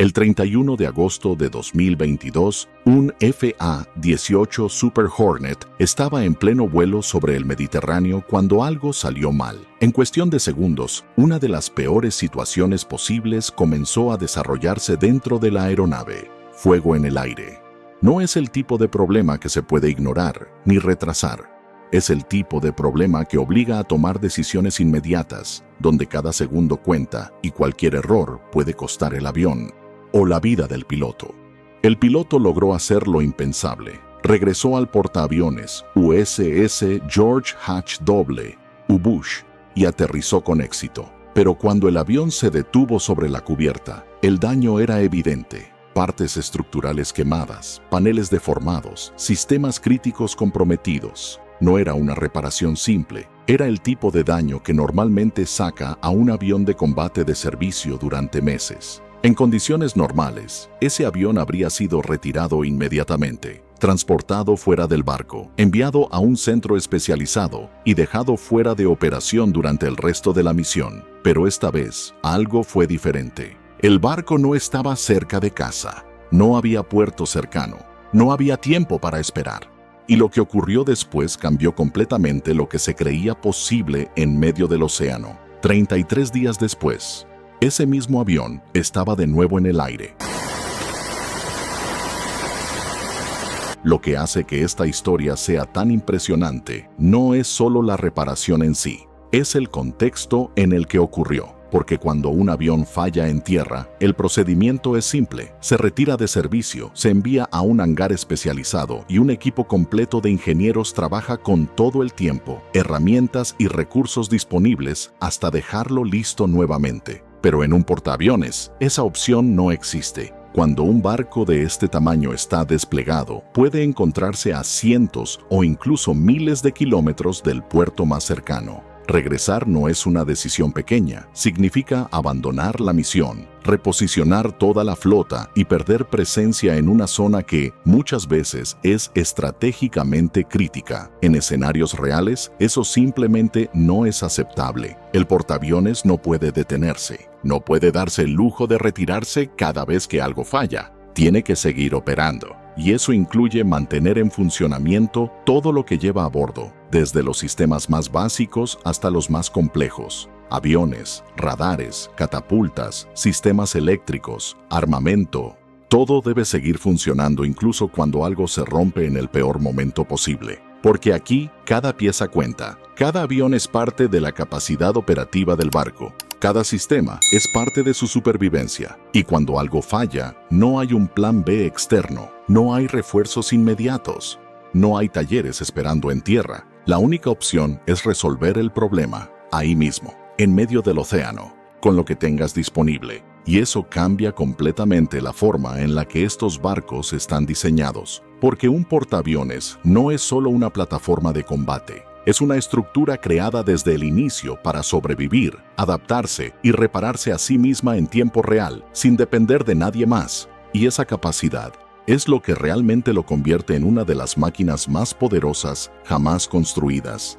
El 31 de agosto de 2022, un FA-18 Super Hornet estaba en pleno vuelo sobre el Mediterráneo cuando algo salió mal. En cuestión de segundos, una de las peores situaciones posibles comenzó a desarrollarse dentro de la aeronave: fuego en el aire. No es el tipo de problema que se puede ignorar ni retrasar. Es el tipo de problema que obliga a tomar decisiones inmediatas, donde cada segundo cuenta y cualquier error puede costar el avión o la vida del piloto. El piloto logró hacer lo impensable. Regresó al portaaviones USS George H.W. Bush y aterrizó con éxito. Pero cuando el avión se detuvo sobre la cubierta, el daño era evidente. Partes estructurales quemadas, paneles deformados, sistemas críticos comprometidos. No era una reparación simple, era el tipo de daño que normalmente saca a un avión de combate de servicio durante meses. En condiciones normales, ese avión habría sido retirado inmediatamente, transportado fuera del barco, enviado a un centro especializado y dejado fuera de operación durante el resto de la misión. Pero esta vez, algo fue diferente. El barco no estaba cerca de casa, no había puerto cercano, no había tiempo para esperar. Y lo que ocurrió después cambió completamente lo que se creía posible en medio del océano. 33 días después, ese mismo avión estaba de nuevo en el aire. Lo que hace que esta historia sea tan impresionante no es solo la reparación en sí, es el contexto en el que ocurrió. Porque cuando un avión falla en tierra, el procedimiento es simple. Se retira de servicio, se envía a un hangar especializado y un equipo completo de ingenieros trabaja con todo el tiempo, herramientas y recursos disponibles hasta dejarlo listo nuevamente. Pero en un portaaviones, esa opción no existe. Cuando un barco de este tamaño está desplegado, puede encontrarse a cientos o incluso miles de kilómetros del puerto más cercano. Regresar no es una decisión pequeña, significa abandonar la misión, reposicionar toda la flota y perder presencia en una zona que, muchas veces, es estratégicamente crítica. En escenarios reales, eso simplemente no es aceptable. El portaaviones no puede detenerse, no puede darse el lujo de retirarse cada vez que algo falla. Tiene que seguir operando. Y eso incluye mantener en funcionamiento todo lo que lleva a bordo, desde los sistemas más básicos hasta los más complejos. Aviones, radares, catapultas, sistemas eléctricos, armamento. Todo debe seguir funcionando incluso cuando algo se rompe en el peor momento posible. Porque aquí, cada pieza cuenta. Cada avión es parte de la capacidad operativa del barco. Cada sistema es parte de su supervivencia. Y cuando algo falla, no hay un plan B externo. No hay refuerzos inmediatos. No hay talleres esperando en tierra. La única opción es resolver el problema, ahí mismo, en medio del océano, con lo que tengas disponible. Y eso cambia completamente la forma en la que estos barcos están diseñados. Porque un portaaviones no es solo una plataforma de combate. Es una estructura creada desde el inicio para sobrevivir, adaptarse y repararse a sí misma en tiempo real, sin depender de nadie más. Y esa capacidad es lo que realmente lo convierte en una de las máquinas más poderosas jamás construidas.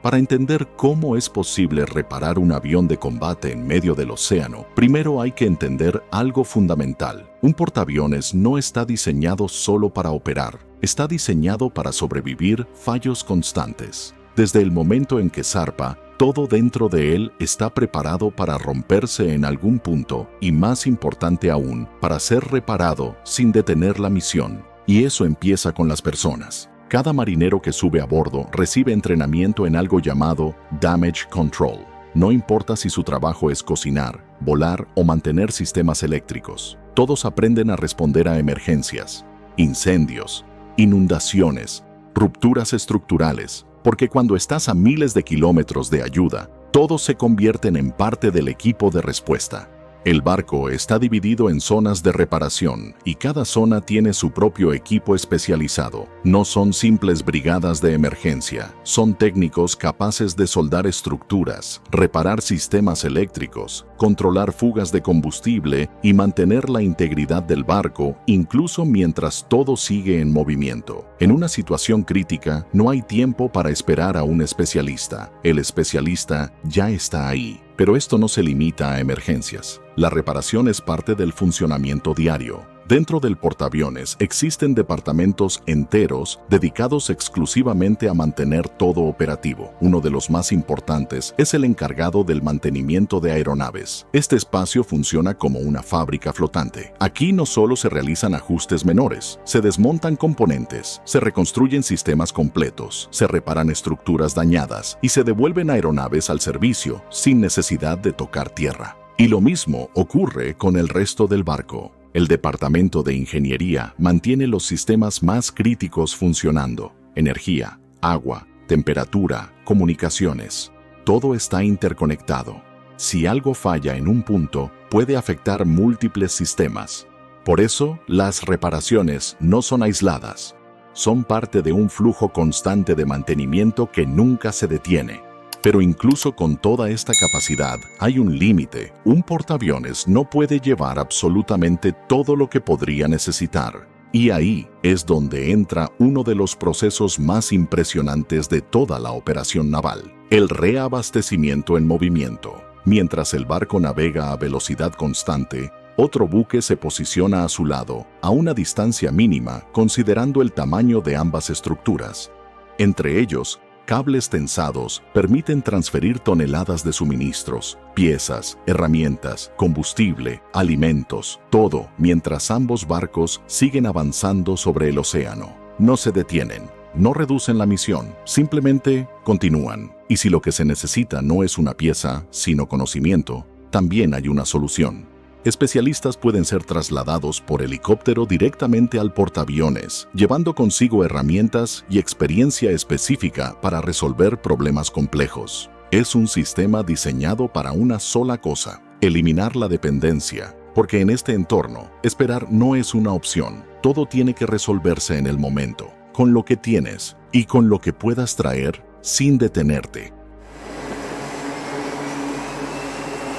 Para entender cómo es posible reparar un avión de combate en medio del océano, primero hay que entender algo fundamental. Un portaaviones no está diseñado solo para operar, está diseñado para sobrevivir fallos constantes. Desde el momento en que zarpa, todo dentro de él está preparado para romperse en algún punto y, más importante aún, para ser reparado sin detener la misión. Y eso empieza con las personas. Cada marinero que sube a bordo recibe entrenamiento en algo llamado Damage Control. No importa si su trabajo es cocinar, volar o mantener sistemas eléctricos. Todos aprenden a responder a emergencias, incendios, inundaciones, rupturas estructurales, porque cuando estás a miles de kilómetros de ayuda, todos se convierten en parte del equipo de respuesta. El barco está dividido en zonas de reparación y cada zona tiene su propio equipo especializado. No son simples brigadas de emergencia, son técnicos capaces de soldar estructuras, reparar sistemas eléctricos, controlar fugas de combustible y mantener la integridad del barco incluso mientras todo sigue en movimiento. En una situación crítica, no hay tiempo para esperar a un especialista. El especialista ya está ahí. Pero esto no se limita a emergencias. La reparación es parte del funcionamiento diario. Dentro del portaaviones existen departamentos enteros dedicados exclusivamente a mantener todo operativo. Uno de los más importantes es el encargado del mantenimiento de aeronaves. Este espacio funciona como una fábrica flotante. Aquí no solo se realizan ajustes menores, se desmontan componentes, se reconstruyen sistemas completos, se reparan estructuras dañadas y se devuelven aeronaves al servicio sin necesidad de tocar tierra. Y lo mismo ocurre con el resto del barco. El Departamento de Ingeniería mantiene los sistemas más críticos funcionando: energía, agua, temperatura, comunicaciones. Todo está interconectado. Si algo falla en un punto, puede afectar múltiples sistemas. Por eso, las reparaciones no son aisladas. Son parte de un flujo constante de mantenimiento que nunca se detiene. Pero incluso con toda esta capacidad, hay un límite. Un portaaviones no puede llevar absolutamente todo lo que podría necesitar. Y ahí es donde entra uno de los procesos más impresionantes de toda la operación naval: el reabastecimiento en movimiento. Mientras el barco navega a velocidad constante, otro buque se posiciona a su lado, a una distancia mínima considerando el tamaño de ambas estructuras. Entre ellos, cables tensados permiten transferir toneladas de suministros, piezas, herramientas, combustible, alimentos, todo mientras ambos barcos siguen avanzando sobre el océano. No se detienen, no reducen la misión, simplemente continúan. Y si lo que se necesita no es una pieza, sino conocimiento, también hay una solución. Especialistas pueden ser trasladados por helicóptero directamente al portaaviones, llevando consigo herramientas y experiencia específica para resolver problemas complejos. Es un sistema diseñado para una sola cosa: eliminar la dependencia, porque en este entorno, esperar no es una opción. Todo tiene que resolverse en el momento, con lo que tienes y con lo que puedas traer sin detenerte.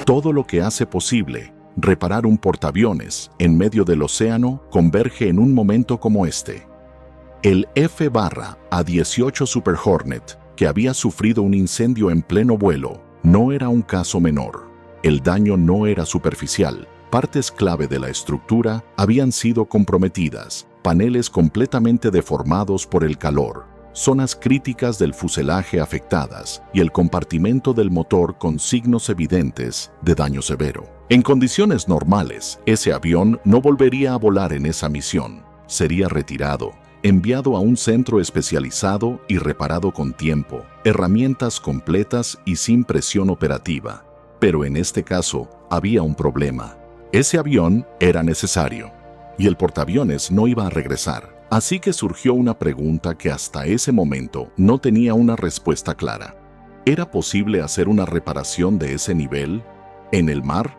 Todo lo que hace posible reparar un portaaviones en medio del océano converge en un momento como este. El F-A-18 Super Hornet, que había sufrido un incendio en pleno vuelo, no era un caso menor. El daño no era superficial. Partes clave de la estructura habían sido comprometidas, paneles completamente deformados por el calor, zonas críticas del fuselaje afectadas y el compartimento del motor con signos evidentes de daño severo. En condiciones normales, ese avión no volvería a volar en esa misión. Sería retirado, enviado a un centro especializado y reparado con tiempo, herramientas completas y sin presión operativa. Pero en este caso, había un problema. Ese avión era necesario, y el portaaviones no iba a regresar. Así que surgió una pregunta que hasta ese momento no tenía una respuesta clara. ¿Era posible hacer una reparación de ese nivel en el mar?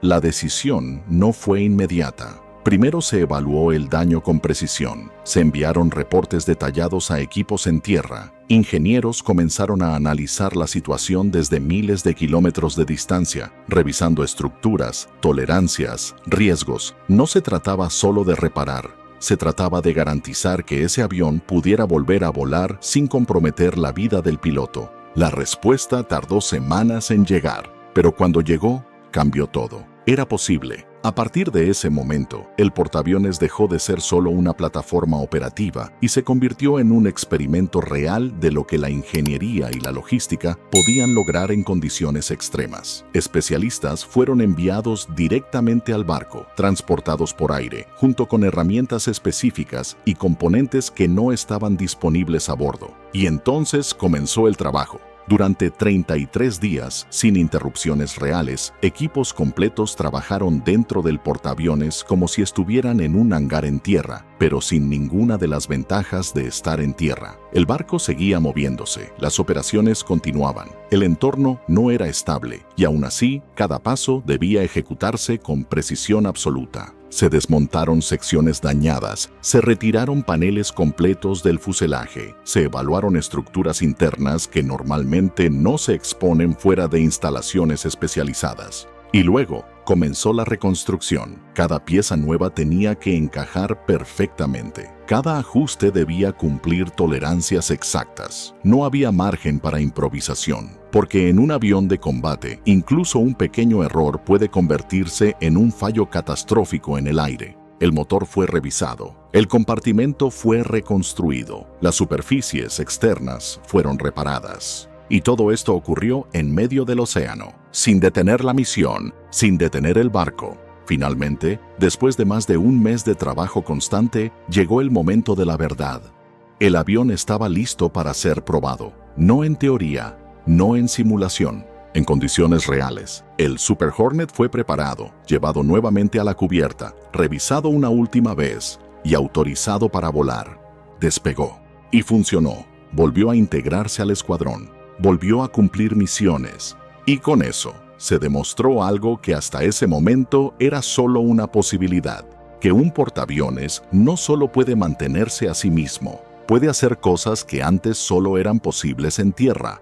La decisión no fue inmediata. Primero se evaluó el daño con precisión. Se enviaron reportes detallados a equipos en tierra. Ingenieros comenzaron a analizar la situación desde miles de kilómetros de distancia, revisando estructuras, tolerancias, riesgos. No se trataba solo de reparar. Se trataba de garantizar que ese avión pudiera volver a volar sin comprometer la vida del piloto. La respuesta tardó semanas en llegar, pero cuando llegó, cambió todo. Era posible. A partir de ese momento, el portaaviones dejó de ser solo una plataforma operativa y se convirtió en un experimento real de lo que la ingeniería y la logística podían lograr en condiciones extremas. Especialistas fueron enviados directamente al barco, transportados por aire, junto con herramientas específicas y componentes que no estaban disponibles a bordo. Y entonces comenzó el trabajo. Durante 33 días, sin interrupciones reales, equipos completos trabajaron dentro del portaaviones como si estuvieran en un hangar en tierra, pero sin ninguna de las ventajas de estar en tierra. El barco seguía moviéndose, las operaciones continuaban, el entorno no era estable, y aún así, cada paso debía ejecutarse con precisión absoluta. Se desmontaron secciones dañadas, se retiraron paneles completos del fuselaje, se evaluaron estructuras internas que normalmente no se exponen fuera de instalaciones especializadas. Y luego, Comenzó la reconstrucción. Cada pieza nueva tenía que encajar perfectamente. Cada ajuste debía cumplir tolerancias exactas. No había margen para improvisación, porque en un avión de combate, incluso un pequeño error puede convertirse en un fallo catastrófico en el aire. El motor fue revisado, el compartimento fue reconstruido, las superficies externas fueron reparadas. Y todo esto ocurrió en medio del océano, sin detener la misión, sin detener el barco. Finalmente, después de más de un mes de trabajo constante, llegó el momento de la verdad. El avión estaba listo para ser probado, no en teoría, no en simulación, en condiciones reales. El Super Hornet fue preparado, llevado nuevamente a la cubierta, revisado una última vez y autorizado para volar. Despegó y funcionó. Volvió a integrarse al escuadrón. Volvió a cumplir misiones, y con eso se demostró algo que hasta ese momento era solo una posibilidad, que un portaaviones no solo puede mantenerse a sí mismo, puede hacer cosas que antes solo eran posibles en tierra.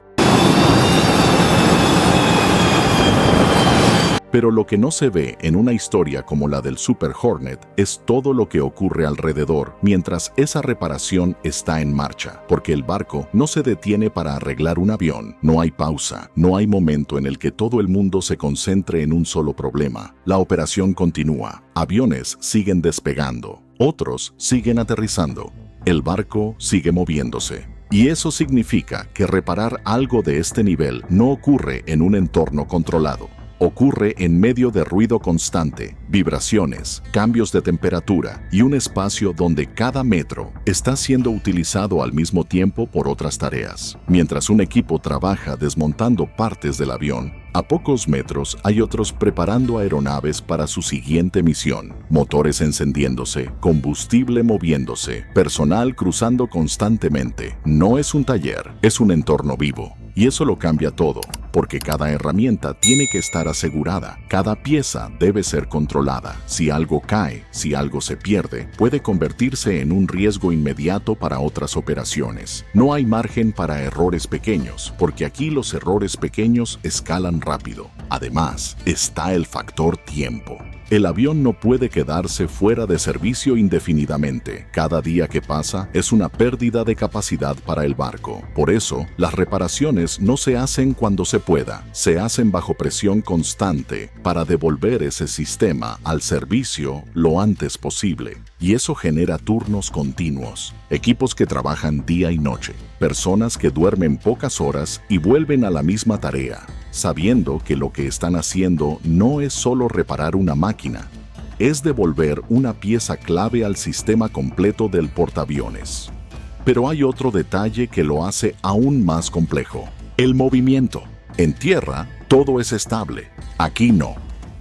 Pero lo que no se ve en una historia como la del Super Hornet es todo lo que ocurre alrededor mientras esa reparación está en marcha, porque el barco no se detiene para arreglar un avión, no hay pausa, no hay momento en el que todo el mundo se concentre en un solo problema. La operación continúa, aviones siguen despegando, otros siguen aterrizando, el barco sigue moviéndose. Y eso significa que reparar algo de este nivel no ocurre en un entorno controlado. Ocurre en medio de ruido constante, vibraciones, cambios de temperatura y un espacio donde cada metro está siendo utilizado al mismo tiempo por otras tareas. Mientras un equipo trabaja desmontando partes del avión, a pocos metros hay otros preparando aeronaves para su siguiente misión. Motores encendiéndose, combustible moviéndose, personal cruzando constantemente. No es un taller, es un entorno vivo. Y eso lo cambia todo, porque cada herramienta tiene que estar asegurada, cada pieza debe ser controlada. Si algo cae, si algo se pierde, puede convertirse en un riesgo inmediato para otras operaciones. No hay margen para errores pequeños, porque aquí los errores pequeños escalan rápido. Además, está el factor tiempo. El avión no puede quedarse fuera de servicio indefinidamente. Cada día que pasa es una pérdida de capacidad para el barco. Por eso, las reparaciones no se hacen cuando se pueda. Se hacen bajo presión constante para devolver ese sistema al servicio lo antes posible. Y eso genera turnos continuos, equipos que trabajan día y noche, personas que duermen pocas horas y vuelven a la misma tarea, sabiendo que lo que están haciendo no es solo reparar una máquina, es devolver una pieza clave al sistema completo del portaaviones. Pero hay otro detalle que lo hace aún más complejo: el movimiento. En tierra, todo es estable. Aquí no.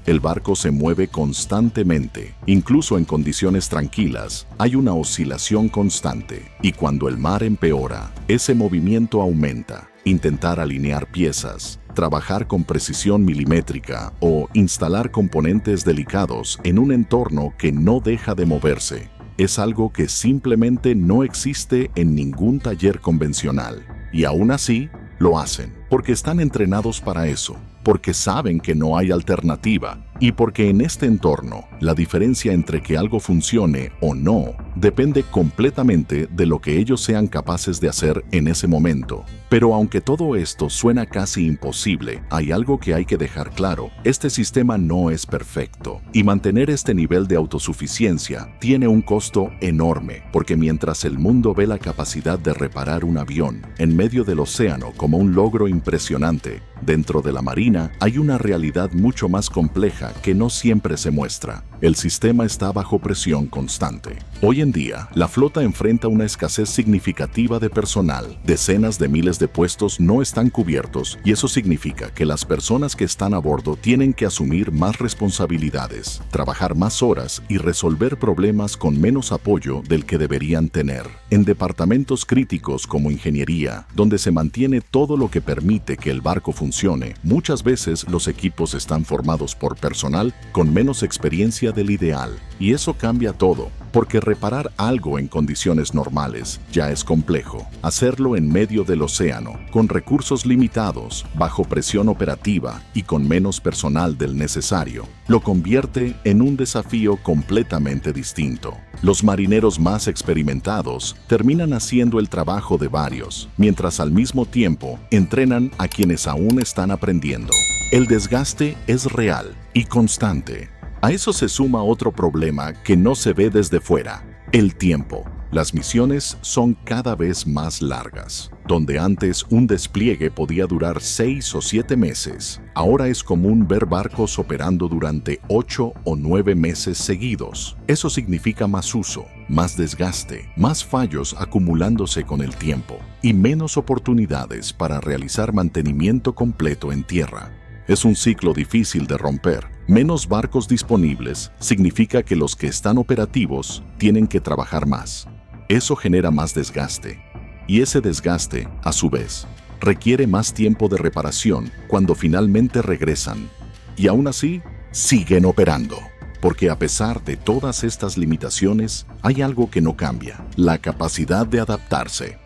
El barco se mueve constantemente. Incluso en condiciones tranquilas, hay una oscilación constante. Y cuando el mar empeora, ese movimiento aumenta. Intentar alinear piezas, trabajar con precisión milimétrica o instalar componentes delicados en un entorno que no deja de moverse es algo que simplemente no existe en ningún taller convencional. Y aún así, lo hacen, porque están entrenados para eso, porque saben que no hay alternativa y porque en este entorno la diferencia entre que algo funcione o no depende completamente de lo que ellos sean capaces de hacer en ese momento. Pero aunque todo esto suena casi imposible, hay algo que hay que dejar claro: este sistema no es perfecto y mantener este nivel de autosuficiencia tiene un costo enorme, porque mientras el mundo ve la capacidad de reparar un avión en medio del océano como un logro impresionante, dentro de la Marina hay una realidad mucho más compleja que no siempre se muestra. El sistema está bajo presión constante. Hoy en día, la flota enfrenta una escasez significativa de personal. Decenas de miles de puestos no están cubiertos y eso significa que las personas que están a bordo tienen que asumir más responsabilidades, trabajar más horas y resolver problemas con menos apoyo del que deberían tener. En departamentos críticos como ingeniería, donde se mantiene todo lo que permite que el barco funcione, muchas veces los equipos están formados por personal con menos experiencia del ideal, y eso cambia todo, porque reparar algo en condiciones normales ya es complejo. Hacerlo en medio del océano, con recursos limitados, bajo presión operativa y con menos personal del necesario, lo convierte en un desafío completamente distinto. Los marineros más experimentados terminan haciendo el trabajo de varios, mientras al mismo tiempo entrenan a quienes aún están aprendiendo. El desgaste es real y constante. A eso se suma otro problema que no se ve desde fuera: el tiempo. Las misiones son cada vez más largas. Donde antes un despliegue podía durar 6 o 7 meses, ahora es común ver barcos operando durante 8 o 9 meses seguidos. Eso significa más uso, más desgaste, más fallos acumulándose con el tiempo y menos oportunidades para realizar mantenimiento completo en tierra. Es un ciclo difícil de romper. Menos barcos disponibles significa que los que están operativos tienen que trabajar más. Eso genera más desgaste. Y ese desgaste, a su vez, requiere más tiempo de reparación cuando finalmente regresan. Y aún así, siguen operando. Porque a pesar de todas estas limitaciones, hay algo que no cambia: la capacidad de adaptarse.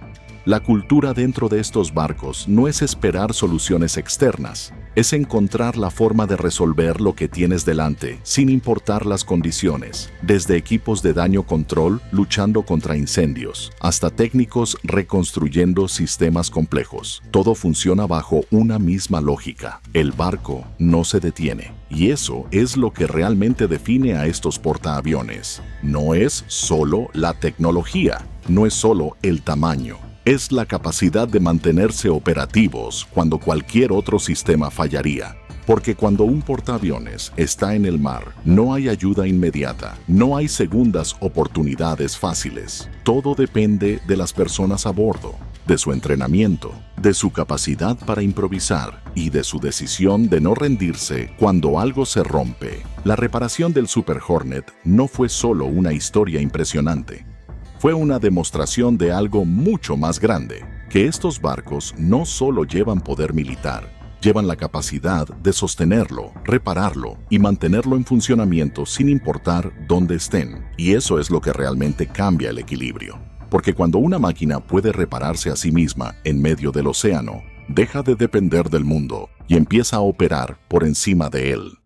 La cultura dentro de estos barcos no es esperar soluciones externas, es encontrar la forma de resolver lo que tienes delante, sin importar las condiciones, desde equipos de daño control luchando contra incendios, hasta técnicos reconstruyendo sistemas complejos. Todo funciona bajo una misma lógica: el barco no se detiene. Y eso es lo que realmente define a estos portaaviones. No es solo la tecnología, no es solo el tamaño. Es la capacidad de mantenerse operativos cuando cualquier otro sistema fallaría. Porque cuando un portaaviones está en el mar, no hay ayuda inmediata, no hay segundas oportunidades fáciles. Todo depende de las personas a bordo, de su entrenamiento, de su capacidad para improvisar y de su decisión de no rendirse cuando algo se rompe. La reparación del Super Hornet no fue solo una historia impresionante. Fue una demostración de algo mucho más grande: que estos barcos no solo llevan poder militar, llevan la capacidad de sostenerlo, repararlo y mantenerlo en funcionamiento sin importar dónde estén. Y eso es lo que realmente cambia el equilibrio. Porque cuando una máquina puede repararse a sí misma en medio del océano, deja de depender del mundo y empieza a operar por encima de él.